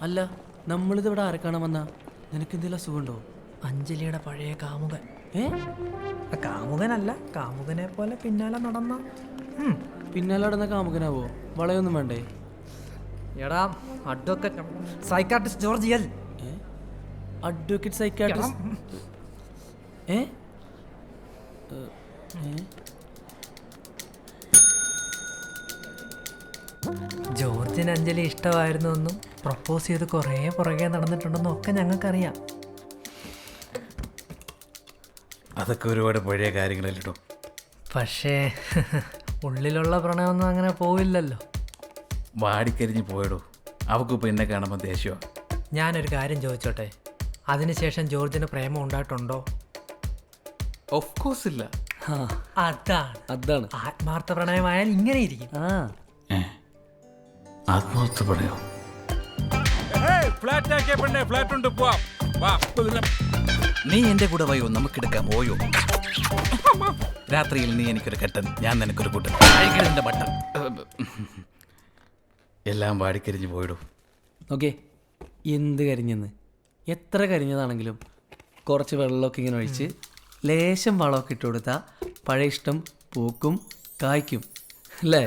അല്ല, നമ്മളിത് ഇവിടെ ആരെ കാണാൻ വന്നാ? നിനക്ക് എന്തെങ്കിലും അസുഖമുണ്ടോ? അഞ്ജലിയുടെ പഴയ കാമുകൻ. ഏ കാമുകനല്ല, കാമുകനെ പോലെ പിന്നാലെ നടന്ന. പിന്നാലെ നടന്ന കാമുകനാവോ? വളയൊന്നും വേണ്ടേ? എടാ അഡ്വക്കേറ്റ് സൈക്കാട്രിസ്റ്റ് ജോർജിയൽ. Advocate psychiatrist? ഏ ജോർജിന് അഞ്ജലി ഇഷ്ടമായിരുന്നു എന്നും പ്രപ്പോസ് ചെയ്ത് കുറേ പുറകെ നടന്നിട്ടുണ്ടെന്നും ഒക്കെ ഞങ്ങൾക്കറിയാം. അതൊക്കെ ഒരുപാട് പഴയ കാര്യങ്ങളല്ലോ. പക്ഷേ ഉള്ളിലുള്ള പ്രണയമൊന്നും അങ്ങനെ പോവില്ലല്ലോ. വാടിക്കരിഞ്ഞ് പോയടോ. അവക്കിപ്പോൾ എന്നെ കാണുമ്പോൾ ദേഷ്യമാണ്. ഞാനൊരു കാര്യം ചോദിച്ചോട്ടെ, അതിനുശേഷം ജോർജിന് പ്രേമം ഉണ്ടായിട്ടുണ്ടോ? ഓഫ് കോഴ്സ് ഇല്ല. അതാണ് ആത്മാർത്ഥ പ്രണയമായാൽ ഇങ്ങനെ ഇരിക്കും. ആത്മഹത്യ പറയോ? നീ എന്റെ കൂടെ വയോ, നമുക്കെടുക്കാം ഓയോ. രാത്രിയിൽ നീ എനിക്കൊരു കെട്ടൻ, ഞാൻ നിനക്കൊരു കൂട്ടൻ. എന്റെ ബട്ടൻ എല്ലാം വാടിക്കരിഞ്ഞ് പോയിടൂ. ഓക്കെ, എന്ത് കരിഞ്ഞെന്ന്? എത്ര കരിഞ്ഞതാണെങ്കിലും കുറച്ച് വെള്ളമൊക്കെ ഇങ്ങനെ ഒഴിച്ച് ലേശം വളമൊക്കെ ഇട്ട് കൊടുത്താൽ പഴയ ഇഷ്ടം പൂക്കും കായ്ക്കും അല്ലേ?